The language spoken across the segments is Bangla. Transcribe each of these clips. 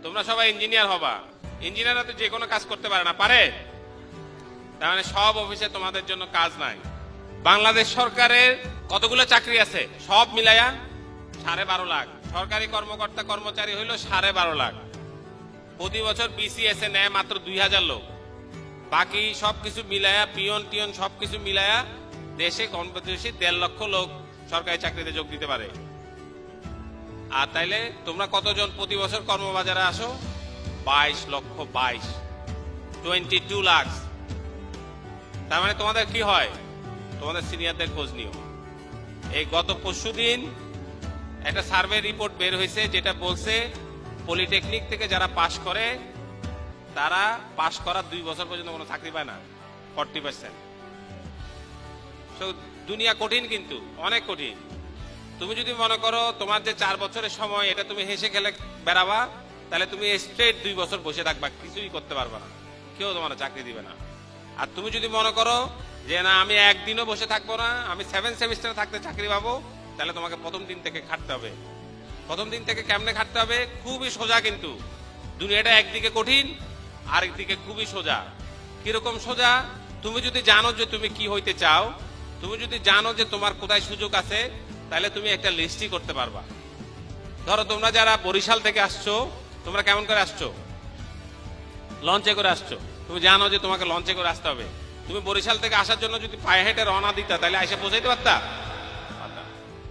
তোমরা সবাই ইঞ্জিনিয়ার হবা, ইঞ্জিনিয়াররা তো যে কোনো কাজ করতে পারে না, পারে? তার মানে সব অফিসে তোমাদের জন্য কাজ নাই। বাংলাদেশ সরকারের কতগুলো চাকরি আছে সব মিলাইয়া 12.5 লাখ। সরকারি কর্মকর্তা কর্মচারী হইল 12.5 লাখ। প্রতি বছর বিসিএস এ নেয় মাত্র 2000 লোক। বাকি সবকিছু মিলায়া, পিয়ন টিয়ন সবকিছু মিলায়া দেশে কম বেশি 1.5 লক্ষ লোক সরকারি চাকরিতে যোগ দিতে পারে। আর তাইলে তোমরা কতজন প্রতি বছর কর্মবাজারে আসো? 22 লক্ষ, 22 লাখ। তার মানে তোমাদের কি হয়? তোমাদের সিনিয়রদের খোঁজ নিও। এই গত পরশুদিন একটা সার্ভে রিপোর্ট বের হয়েছে, যেটা বলছে পলিটেকনিক থেকে যারা পাশ করে তারা পাশ করার 2 বছর পর্যন্ত কোনো চাকরি পায় না, 40%। দুনিয়া কঠিন, কিন্তু অনেক কঠিন। তুমি যদি মনে করো তোমার যে 4 বছরের সময় এটা তুমি হেসে খেলে বেড়াবা, তাহলে তুমি স্ট্রেট 2 বছর বসে থাকবা, কিছুই করতে পারবা না, কেউ তোমার চাকরি দিবে না। আর তুমি যদি মনে করো যে না আমি একদিনও বসে থাকবো না, আমি 7 সেমিস্টার থাকতে চাকরি পাবো, তাহলে তোমাকে প্রথম দিন থেকে খাটতে হবে। প্রথম দিন থেকে কেমনে খাটতে হবে? খুবই সোজা, কিন্তু দুনিয়াটা একদিকে কঠিন, আরেকদিকে খুবই সোজা। কিরকম সোজা? তুমি যদি জানো যে তুমি কি হইতে চাও, তুমি যদি জানো যে তোমার কোথায় সুযোগ আছে, তাহলে তুমি একটা লিস্টই করতে পারবা। ধরো তোমরা যারা বরিশাল থেকে আসছো, তোমরা কেমন করে আসছো? লঞ্চে করে আসছো। তুমি জানো যে তোমাকে লঞ্চে করে আসতে হবে। তুমি বরিশাল থেকে আসার জন্য যদি পায়ে হেঁটে রওনা দিতা, তাহলে এসে পৌঁছাইতে পারতা?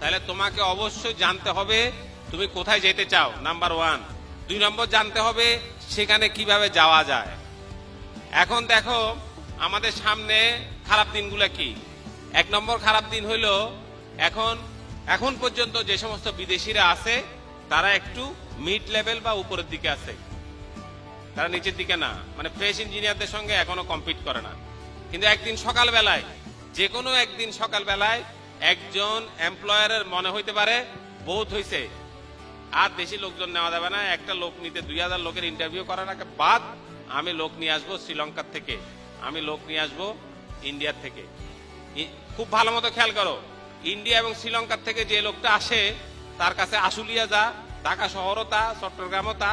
তাহলে তোমাকে অবশ্যই জানতে হবে তুমি কোথায় যেতে চাও, নাম্বার 1। 2 নম্বর জানতে হবে সেখানে কিভাবে যাওয়া যায়। এখন দেখো আমাদের সামনে খারাপ দিনগুলো কি। 1 নম্বর খারাপ দিন হইলো এখন পর্যন্ত যে সমস্ত বিদেশিরা আছে তারা একটু মিড লেভেল বা উপরের দিকে আছে, তারা নিচের দিকে না, মানে ফ্রেশ ইঞ্জিনিয়ারদের সঙ্গে এখনো কম্পিট করে না। কিন্তু একদিন সকালবেলায়, যে কোনো একদিন সকালবেলায় একজন এমপ্লয়ারের মনে হইতে পারে বোধ হইছে আর বেশি লোকজন নেওয়া যাবে না, একটা লোক নিতে 2000 লোকের ইন্টারভিউ করার আগে বাদ আমি লোক নিয়ে আসবো শ্রীলঙ্কার থেকে, আমি লোক নিয়ে আসবো ইন্ডিয়ার থেকে। খুব ভালো মতো খেয়াল করো, ইন্ডিয়া এবং শ্রীলঙ্কার থেকে যে লোকটা আসে তার কাছে আশুলিয়া যা, ঢাকা শহরও তা, চট্টগ্রামও তা,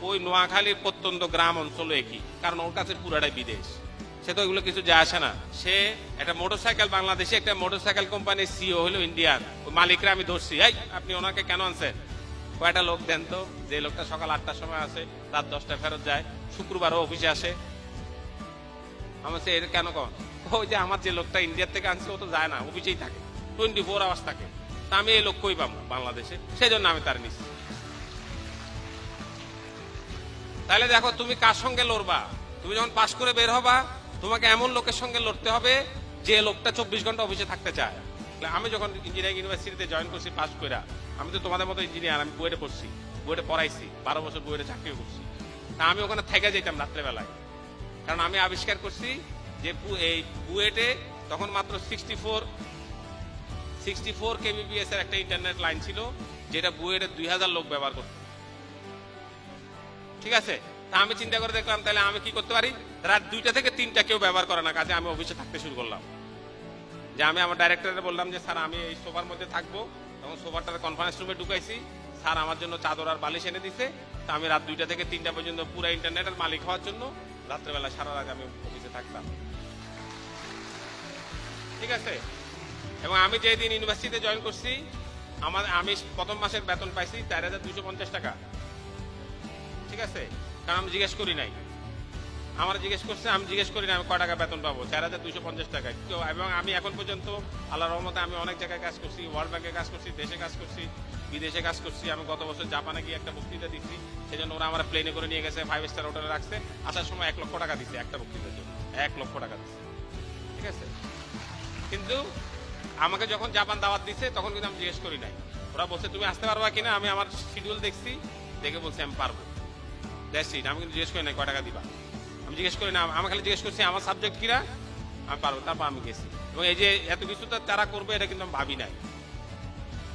ওই নোয়াখালীর প্রত্যন্ত গ্রাম অঞ্চল একই, কারণ ওর কাছে পুরাটাই বিদেশ। সে তো এগুলো কিছু যায় আসে না। সে একটা মোটরসাইকেল, বাংলাদেশে একটা মোটরসাইকেল কোম্পানির সিও হলো ইন্ডিয়ান, মালিকরা আমি ধরছি, এই আপনি ওনাকে কেন আনছেন? কয়টা লোক দেন তো, যে লোকটা সকাল 8টার সময় আসে, রাত 10টায় ফেরত যায়, শুক্রবারও অফিসে আসে। আমার সে এটা কেন কন? ওই যে আমার যে লোকটা ইন্ডিয়ার থেকে আনছে ও তো যায় না, অফিসেই থাকে, 24 আওয়ার্স থাকে। তা আমি এই লোক কই পাবো বাংলাদেশে? সেই জন্য আমি তার নিচ্ছি। তাহলে দেখো তুমি কার সঙ্গে লড়বা। তুমি যখন পাশ করে বের হবা, তোমাকে এমন লোকের সঙ্গে লড়তে হবে যে লোকটা 24 ঘন্টা অফিসে থাকতে চায়। আমি যখন ইঞ্জিনিয়ারিং ইউনিভার্সিটিতে জয়েন করছি পাশ করে, আমি তো তোমাদের মতো ইঞ্জিনিয়ার, আমি বুয়েটে পড়ছি, বুয়েটে পড়াইছি, 12 বছর বুয়েটে চাকরিও করছি। তা আমি ওখানে থেকে যেতাম রাত্রেবেলায়, কারণ আমি আবিষ্কার করছি যে এই বুয়েটে তখন মাত্র 64 কেবিপিএস এর একটা ইন্টারনেট লাইন ছিল, যেটা বুয়েটে 2000 লোক ব্যবহার করত। ঠিক আছে, তা আমি চিন্তা করে দেখলাম তাহলে আমি কি করতে পারি। রাত 2টা থেকে 3টা কেউ ব্যবহার করে না, কাজে আমি অফিসে থাকতে শুরু করলাম। যে আমি আমার ডাইরেক্টরে বললাম যে স্যার আমি এই সোফার মধ্যে থাকবো, তখন সোফাটার কনফারেন্স রুমে ঢুকাইছি, স্যার আমার জন্য চাদর আর বালিশ এনে দিছে। তা আমি রাত 2টা থেকে 3টা পর্যন্ত পুরো ইন্টারনেটের মালিক হওয়ার জন্য রাত্রেবেলা সারা রাত আমি অফিসে থাকতাম। ঠিক আছে, এবং আমি যেদিন ইউনিভার্সিটিতে জয়েন করছি আমি প্রথম মাসের বেতন পাইছি 4250 টাকা। ঠিক আছে, কারণ আমি জিজ্ঞেস করি নাই, আমার জিজ্ঞেস করছে, আমি জিজ্ঞেস করি না আমি কয় টাকা বেতন পাবো, 4250 টাকা। এবং আমি এখন পর্যন্ত আল্লাহর রহমতে আমি অনেক জায়গায় কাজ করছি, ওয়ার্ল্ড ব্যাংকে কাজ করছি, দেশে কাজ করছি, বিদেশে কাজ করছি। আমি গত বছর জাপানে গিয়ে একটা বক্তৃতা দিচ্ছি, সেই জন্য ওরা আমার প্লেনে করে নিয়ে গেছে, 5 স্টার হোটেলে রাখছে, আসার সময় 1 লক্ষ টাকা দিচ্ছে একটা বক্তৃতার জন্য, 1 লক্ষ টাকা দিচ্ছে। ঠিক আছে, কিন্তু আমাকে যখন জাপান দাওয়াত দিচ্ছে তখন কিন্তু আমি জিজ্ঞেস করি নাই। ওরা বলছে তুমি আসতে পারবা কিনা, আমি আমার শিডিউল দেখছি, দেখে বলছি আমি পারবো। That's it. আমি কিন্তু জিজ্ঞেস করি নাই কয় টাকা দিবা, আমি জিজ্ঞেস করি না, আমি খালি জিজ্ঞেস করছি আমার সাবজেক্ট কিনা, আমি পারবো, তারপর আমি গেছি। এবং এই যে এত কিছু তারা করবে এটা কিন্তু আমি ভাবি নাই।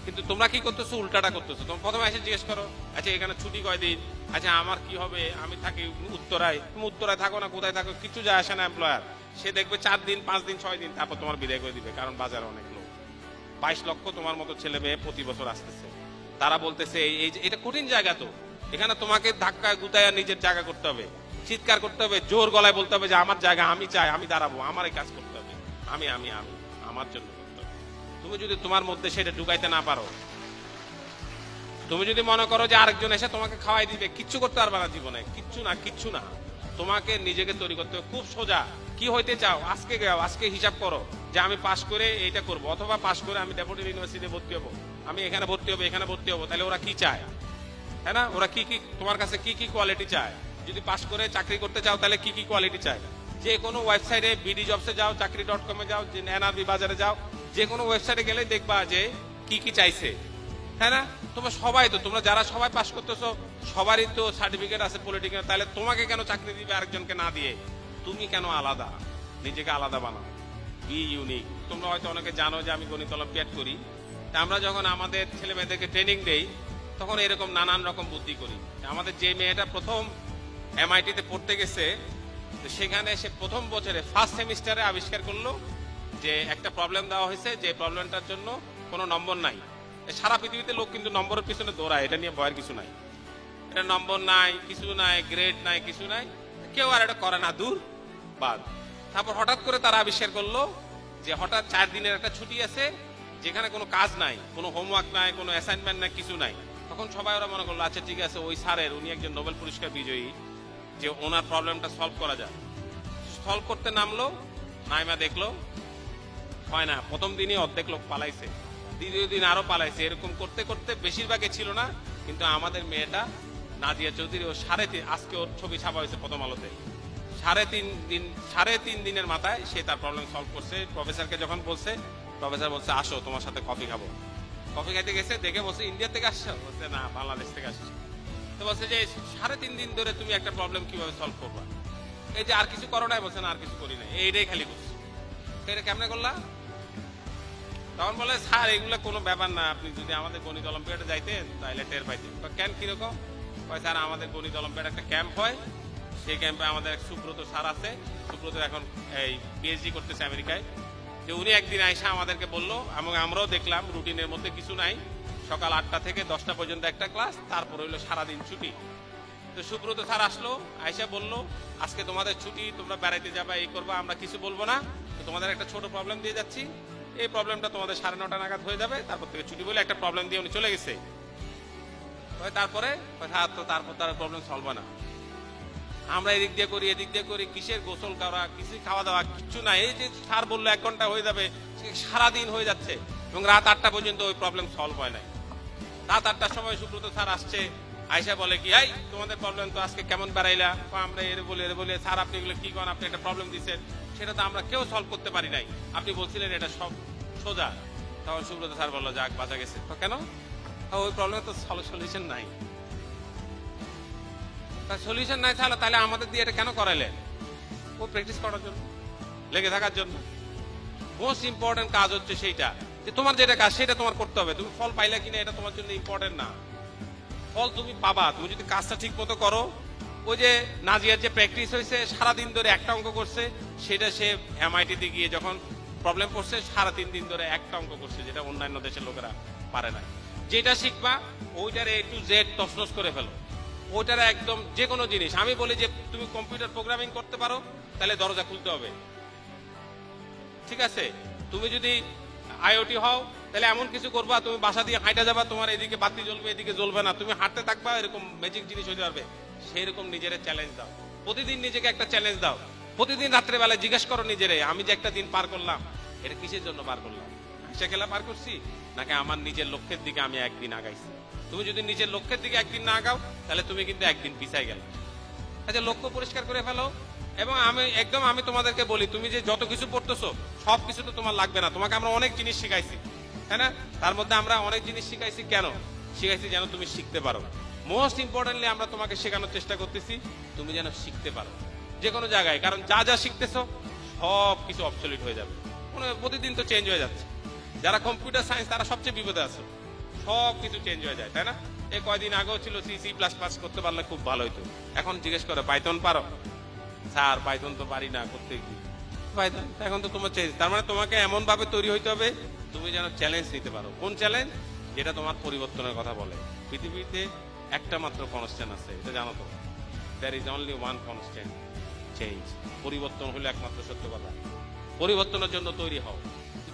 কিন্তু তোমরা কি করতেছো? উল্টাটা করতেছো। তোমরা প্রথমে এসে জিজ্ঞেস করো, আচ্ছা এখানে ছুটি কয়দিন, আচ্ছা আমার কি হবে, আমি থাকি উত্তরায়, তুমি উত্তরায় থাকো না কোথায় থাকো কিছু যায় আসে না এমপ্লয়ার। সে দেখবে 4 দিন 5 দিন 6 দিন, তারপর তোমার বিদায় করে দিবে, কারণ বাজারে অনেক লোক। 22 লক্ষ তোমার মতো ছেলে মেয়ে প্রতি বছর আসতেছে, তারা বলতেছে এটা কঠিন জায়গা তো, এখানে তোমাকে ধাক্কা গুতায়া নিজের জায়গা করতে হবে, চিৎকার করতে হবে, জোর গলায় বলতে হবে যে আমার জায়গা আমি চাই, আমি দাঁড়াবো, আমার এই কাজ করতে হবে, আমি আমি আমি আমার জন্য করতে হবে। তুমি যদি তোমার মধ্যে সেটা ঢুকাইতে না পারো, তুমি যদি মনে করো যে আরেকজন এসে তোমাকে খাওয়াই দিবে, কিচ্ছু করতে পারবে না জীবনে, কিচ্ছু না কিচ্ছু না। তোমাকে নিজেকে তৈরি করতে হবে। খুব সোজা, কি হইতে চাও আজকে গাও, আজকে হিসাব করো যে আমি পাশ করে এইটা করব, অথবা পাশ করে আমি ডেপুটি ইউনিভার্সিটি ভর্তি হবো, আমি এখানে ভর্তি হবো, এখানে ভর্তি হবো। তাহলে ওরা কি চায়, হ্যাঁ না? ওরা কি কি তোমার কাছে কি কি কোয়ালিটি চায়? যদি পাশ করে চাকরি করতে চাও তাহলে কি কি কোয়ালিটি চায়? যে কোনো ওয়েবসাইটে বিডি জবসে যাও, চাকরি.com-এ যাও, এনআরবি বাজারে যাও, যে কোনো ওয়েবসাইটে গেলে দেখবা যে কি কি চাইছে, হ্যাঁ না? তোমরা সবাই তো, তোমরা যারা সবাই পাস করতেছো সবারই তো সার্টিফিকেট আছে পলিটিক্যাল। তাহলে তোমাকে কেন চাকরি দিবে আরেকজনকে না দিয়ে? তুমি কেন আলাদা? নিজেকে আলাদা বানাও, বি ইউনিক। তোমরা হয়তো অনেকে জানো যে আমি গণিত অলিম্পিয়াড করি। তা আমরা যখন আমাদের ছেলে মেয়েদেরকে ট্রেনিং দেই তখন এরকম নানান রকম বুদ্ধি করি। আমাদের যে মেয়েটা প্রথম MIT-তে পড়তে গেছে, সেখানে সে প্রথম বছরে ফার্স্ট সেমিস্টারে আবিষ্কার করলো যে একটা প্রবলেম দেওয়া হয়েছে, যে প্রবলেমটার জন্য কোনো নম্বর নাই। সারা পৃথিবীতে লোক কিন্তু নম্বরের পিছনে দৌড়ায়, এটা নিয়ে ভয়ের কিছু নাই। এটা নম্বর নাই, কিছু নাই, গ্রেড নাই, কিছু নাই, কেউ আর এটা করে না, দূর বাদ। তারপর হঠাৎ করে তারা আবিষ্কার করলো যে হঠাৎ 4 দিনের একটা ছুটি আছে, যেখানে কোনো কাজ নাই, কোনো হোমওয়ার্ক নাই, কোনো অ্যাসাইনমেন্ট নাই, কিছু নাই। তখন সবাই ওরা মনে করলো আচ্ছা ঠিক আছে, ওই স্যারের, উনি একজন নোবেল পুরস্কার বিজয়ী, যে ওনার প্রবলেমটা সলভ করা যায়। সলভ করতে নামলো, নাইমা দেখলো হয় না। প্রথম দিনই অর্ধেক লোক পালাইছে, দ্বিতীয় দিন আরো পালাইছে। এরকম করতে করতে বেশিরভাগই ছিল না, কিন্তু আমাদের মেয়েটা নাজিয়া চৌধুরী, ও আজকে ওর ছবি ছাপা হয়েছে প্রথম আলোতে, 3.5 দিনের মাথায় সে তার প্রবলেম সলভ করছে। প্রফেসরকে যখন বলছে, প্রফেসর বলছে আসো তোমার সাথে কফি খাবো। কফি খাইতে গেছে, দেখে বলছে ইন্ডিয়া থেকে আসছো? বলছে না, বাংলাদেশ থেকে আসছে। তো বলছে যে 3.5 দিন ধরে তুমি একটা প্রবলেম কিভাবে সলভ করবা? এই যে আর কিছু করো নাই? বলছে না, আর কিছু করি নাই, এইটাই খালি করছি। এটা কেমনে করলা? তখন বলে স্যার এগুলো কোনো ব্যাপার না, আপনি যদি আমাদের গণিত অলিম্পিয়াডে যাইতেন তাহলে টের পাইতেন। কেন, কিরকম? স্যার আমাদের গণিত অলিম্পিয়াড একটা ক্যাম্প হয়, সেই ক্যাম্পে আমাদের এক সুব্রত স্যার আছে, সুব্রত এখন এই PhD করতেছে আমেরিকায়। যে উনি একদিন আইসা আমাদেরকে বললো, এবং আমরাও দেখলাম রুটিনের মধ্যে কিছু নাই, সকাল 8টা থেকে 10টা পর্যন্ত একটা ক্লাস, তারপর হইলো সারাদিন ছুটি। তো সুব্রত স্যার আসলো, আইসা বললো আজকে তোমাদের ছুটি, তোমরা বেড়াইতে যাবা, এই করবা, আমরা কিছু বলবো না, তো তোমাদের একটা ছোট প্রবলেম দিয়ে যাচ্ছি, এই প্রবলেমটা তোমাদের 9:30 নাগাদ হয়ে যাবে, তারপর থেকে ছুটি। বলে একটা প্রবলেম দিয়ে উনি চলে গেছে। তারপরে তারপর তার প্রবলেম সলভ হয় না। আমরা এদিক দিয়ে করি, এদিক দিয়ে করি, কিসের গোসল করা, কিছু খাওয়া দাওয়া, কিচ্ছু না। এই যে স্যার বললো 1 ঘন্টা হয়ে যাবে, সারাদিন হয়ে যাচ্ছে, এবং রাত 8টা পর্যন্ত ওই প্রবলেম সলভ হয় নাই। রাত 8টার সময় সুব্রত স্যার আসছে, আয়সা বলে কি এই তোমাদের প্রবলেম তো আজকে কেমন বেড়াইলা? আমরা এর বলে স্যার আপনি এগুলো কি করেন, আপনি একটা প্রবলেম দিচ্ছেন, সেটা তো আমরা কেউ সলভ করতে পারি নাই, আপনি বলছিলেন এটা সব সোজা। তখন সুব্রত স্যার বললো যাক বাঁচা গেছে। তো কেন? ওই প্রবলেমে তো সলিউশন নাই। সলিউশন নাই তাহলে আমাদের দিয়ে এটা কেন করাইলেন? ও প্র্যাকটিস করার জন্য, লেগে থাকার জন্য। মোস্ট ইম্পর্টেন্ট কাজ হচ্ছে সেইটা, যে তোমার যেটা কাজ সেটা তোমার করতে হবে। তুমি ফল পাইলা কিনা এটা তোমার জন্য ইম্পর্টেন্ট না, ফল তুমি পাবা তুমি যদি কাজটা ঠিক মতো করো। ওই যে নাজিয়ার যে প্র্যাকটিস হয়েছে, সারাদিন ধরে একটা অঙ্ক করছে, সেটা সে MIT-তে গিয়ে যখন প্রবলেম করছে 3.5 দিন ধরে একটা অঙ্ক করছে, যেটা অন্যান্য দেশের লোকেরা পারে না। যেটা শিখবা ওইটার A to Z তছনছ করে ফেলো, ওইটার একদম যে কোনো জিনিস। আমি বলি যে তুমি কম্পিউটার প্রোগ্রামিং করতে পারো, তাহলে দরজা খুলতে হবে, ঠিক আছে? তুমি যদি IoT হও, তাহলে এমন কিছু করবা, তুমি বাসা দিয়ে হাঁটা যাবা, তোমার এদিকে বাতি জ্বলবে, এদিকে জ্বলবে না, তুমি হাঁটতে থাকবা, এরকম ম্যাজিক জিনিস হইতে পারবে। সেরকম নিজের চ্যালেঞ্জ দাও, প্রতিদিন নিজেকে একটা চ্যালেঞ্জ দাও। প্রতিদিন রাত্রেবেলায় জিজ্ঞেস করো নিজেরে, আমি যে একটা দিন পার করলাম, এটা কিসের জন্য পার করলাম? হাসা খেলা পার করছি, নাকি আমার নিজের লক্ষ্যের দিকে আমি একদিন আগাইছি? তুমি যদি নিজের লক্ষ্যের দিকে একদিন না আগাও, তাহলে তুমি কিন্তু একদিন পিছাই গেলে। আচ্ছা, লক্ষ্য পরিষ্কার করে ফেলো। এবং আমি তোমাদেরকে বলি, তুমি যে যত কিছু পড়তেছো সব কিছু তো তোমার লাগবে না। তোমাকে আমরা অনেক জিনিস শিখাইছি, তাই না? তার মধ্যে আমরা অনেক জিনিস শিখাইছি, কেন শিখাইছি? যেন তুমি শিখতে পারো। মোস্ট ইম্পর্টেন্টলি আমরা তোমাকে শেখানোর চেষ্টা করতেছি তুমি যেন শিখতে পারো যে কোনো জায়গায়। কারণ যা যা শিখতেছো সব কিছু অবসলিট হয়ে যাবে, প্রতিদিন তো চেঞ্জ হয়ে যাচ্ছে। যারা কম্পিউটার সায়েন্স তারা সবচেয়ে বিপদে আছে, সব কিছু চেঞ্জ হয়ে যায়, তাই না? এই কয়দিন আগেও ছিল C++ করতে পারলে খুব ভালো হইতো। এখন জিজ্ঞেস করে পাইথন পারো? স্যার পাইথন তো পারি না, করতে কি পাইথন? এখন তো তোমার চেঞ্জ। তার মানে তোমাকে এমন ভাবে তৈরি হইতে হবে তুমি যেন চ্যালেঞ্জ নিতে পারো। কোন চ্যালেঞ্জ? যেটা তোমার পরিবর্তনের কথা বলে। পৃথিবীতে একটা মাত্র কনস্ট্যান্ট আছে, এটা জানো তো? There is only one constant, change. পরিবর্তন হলো একমাত্র সত্য কথা। পরিবর্তনের জন্য তৈরি হও।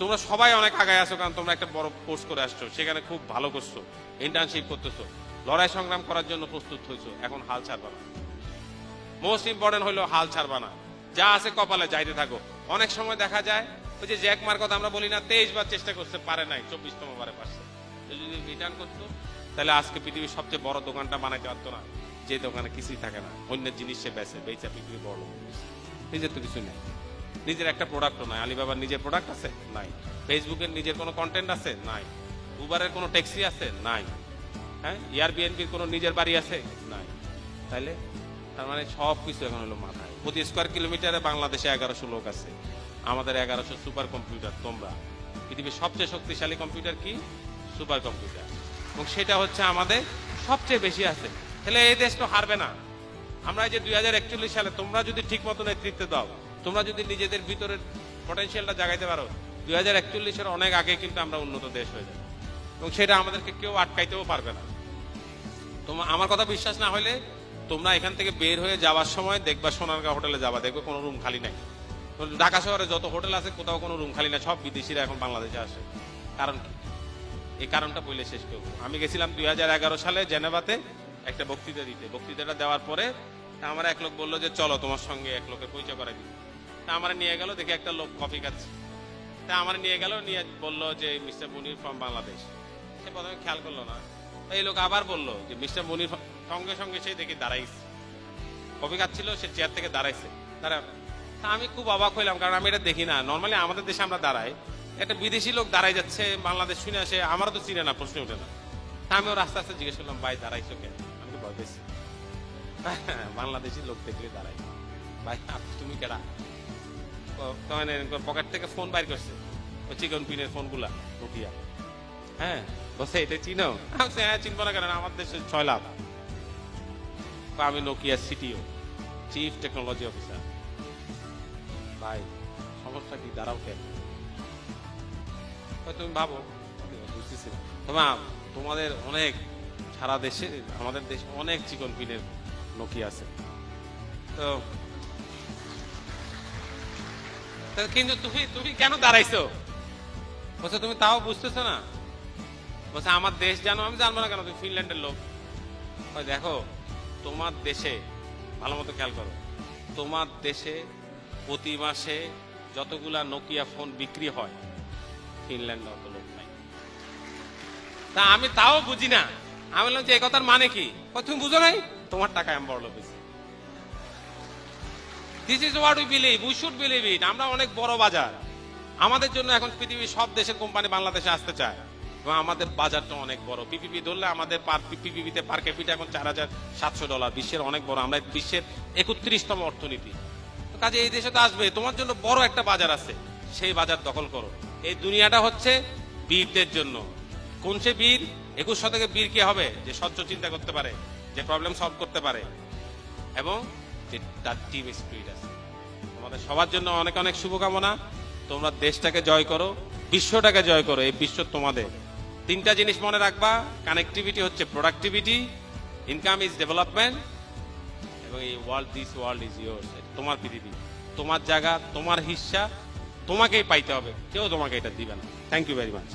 তোমরা সবাই অনেক আগায় আসো, কারণ তোমরা একটা বড় কোর্স করে আসছো, সেখানে খুব ভালো করছো, ইন্টার্নশিপ করতেছো, লড়াই সংগ্রাম করার জন্য প্রস্তুত হয়েছো। এখন হাল ছাড়বা না। মোস্ট ইম্পর্টেন্ট হলো হাল ছাড়বা না। যা আছে কপালে যাইতে থাকো। অনেক সময় দেখা যায় ওই যে জ্যাক মার কথা আমরা বলি না, 23 বার চেষ্টা করতে পারে নাই, 24তম বারে পারছে। যদি রিটার্ন করতো তাহলে আজকে পৃথিবীর সবচেয়ে বড় দোকানটা বানাইতে পারতো না, যে দোকানে কিছুই থাকে না, অন্যের জিনিস সে বেচা পৃথিবীর বড় লোক। নিজের তো কিছু নেই, নিজের একটা প্রোডাক্টও নাই। আলিবাবার নিজের প্রোডাক্ট আছে? নাই। ফেসবুকের নিজের কোনো কন্টেন্ট আছে? নাই। উবারের কোনো ট্যাক্সি আছে? নাই। হ্যাঁ, এয়ারবিএনবির কোনো নিজের বাড়ি আছে? নাই। তাইলে তার মানে সব কিছু এখন হলো মাথায়। প্রতি স্কোয়ার কিলোমিটারে বাংলাদেশে 1100 লোক আছে, আমাদের 1100 সুপার কম্পিউটার। তোমরা পৃথিবীর সবচেয়ে শক্তিশালী কম্পিউটার কি? সুপার কম্পিউটার, এবং সেটা হচ্ছে আমাদের সবচেয়ে বেশি আছে। তাহলে এই দেশ তো হারবে না। আমরা এই যে 2041 সালে তোমরা যদি ঠিক মতো নেতৃত্ব দাও, তোমরা যদি নিজেদের ভিতরের পটেনশিয়ালটা জাগাইতে পারো, 2041-এর অনেক আগে কিন্তু আমরা উন্নত দেশ হয়ে যাবো, এবং সেটা আমাদেরকে কেউ আটকাইতেও পারবে না। তোমার আমার কথা বিশ্বাস না হলে তোমরা এখান থেকে বের হয়ে যাওয়ার সময় দেখবা সোনারগাঁও হোটেলে যাবা, দেখবে কোনো রুম খালি নাই। ঢাকা শহরে যত হোটেল আছে কোথাও কোনো রুম খালি নাই, সব বিদেশিরা এখন বাংলাদেশে আসে। কারণ কি? এই কারণটা বলে শেষ করবো। আমি গেছিলাম 2011 সালে জেনেভাতে একটা বক্তৃতা দিতে। বক্তৃতাটা দেওয়ার পরে আমার এক লোক বললো যে চলো তোমার সঙ্গে এক লোকের পরিচয় করাই দিই। তা আমার নিয়ে গেল, দেখে একটা লোক কফি খাচ্ছে। তা আমার নিয়ে গেল, নিয়ে বললো যে মিস্টার মুনির ফ্রম বাংলাদেশ। সে প্রথমে খেয়াল করলো না। এই লোক আবার বললো যে মিস্টার মুনির, সঙ্গে সঙ্গে সে দেখি দাঁড়াইছে, কফি খাচ্ছিল, সে চেয়ার থেকে দাঁড়াইছে। তা আমি খুব অবাক হইলাম, কারণ আমি এটা দেখি না। নর্মালি আমাদের দেশে আমরা দাঁড়াই, একটা বিদেশি লোক দাঁড়াই যাচ্ছে, বাংলাদেশ শুনে আসে, আমারও তো চিনে না, প্রশ্ন ওঠে না। তা আমি ওর আস্তে আস্তে জিজ্ঞেস করলাম, ভাই দাঁড়াইছো কেন? আমি ভয় পেয়েছি, বাংলাদেশি লোক দেখলে দাঁড়াই। ভাই তুমি কেডা? পকেট থেকে ফোন বাইর করছে, ওই চিকন পিনের ফোন গুলা, নোকিয়া। হ্যাঁ, বলছে এটা চিনো? হ্যাঁ, চিনবো না কেন, আমার দেশে 6 লাখ। আমি Nokia CTO, chief technology officer. ভাই সমস্যা কি? দাঁড়াও কেন? তুমি ভাবো, বুঝতেছি না। তোমাদের অনেক, সারা দেশে, আমাদের দেশে অনেক চিকন পিনের নোকিয়া আছে। তো কিন্তু তুমি কেন দাঁড়াইছো? বলছে তুমি তাও বুঝতেছো না? বলছে আমার দেশ জানো? আমি জানবো না কেন, তুমি ফিনল্যান্ডের লোক। দেখো তোমার দেশে, ভালো মতো খেয়াল করো, তোমার দেশে প্রতি মাসে যতগুলা নোকিয়া ফোন বিক্রি হয়, ফিনল্যান্ডে অত লোক নাই। তা আমি তাও বুঝি না। আমি বললাম যে এই কথার মানে কি? তুমি বুঝো নাই? তোমার টাকায় আমি বড় লোক হয়েছি। This is what we believe, we should believe it. আমরা অনেক বড় বাজার। আমাদের জন্য এখন পৃথিবীর সব দেশের কোম্পানি বাংলাদেশে আসতে চায়, এবং আমাদের বাজারটা অনেক বড়। পিপিপি ধরলে আমাদের পিপিপিতে পার ক্যাপিটা এখন $4,700, বিশ্বের অনেক বড়। আমরা বিশ্বের 31তম অর্থনীতি। কাজে এই দেশে তো আসবে, তোমার জন্য বড় একটা বাজার আছে, সেই বাজার দখল করো। এই দুনিয়াটা হচ্ছে বীরদের জন্য। কোন সে বীর? 21 শতকে বীর কে হবে? যে স্বচ্ছ চিন্তা করতে পারে, যে প্রবলেম সলভ করতে পারে, এবং তার টিম স্পিরিট আছে। তোমাদের সবার জন্য অনেক অনেক শুভকামনা। তোমরা দেশটাকে জয় করো, বিশ্বটাকে জয় করো। এই বিশ্ব তোমাদের। 3টা জিনিস মনে রাখবা। কানেক্টিভিটি হচ্ছে প্রোডাক্টিভিটি, ইনকাম ইজ ডেভেলপমেন্ট, এবং এই দিস ওয়ার্ল্ড ইজ ইয়োর্স। তোমার পৃথিবী, তোমার জায়গা, তোমার হিস্সা, তোমাকেই পাইতে হবে, কেউ তোমাকে এটা দিবে না। Thank you very much.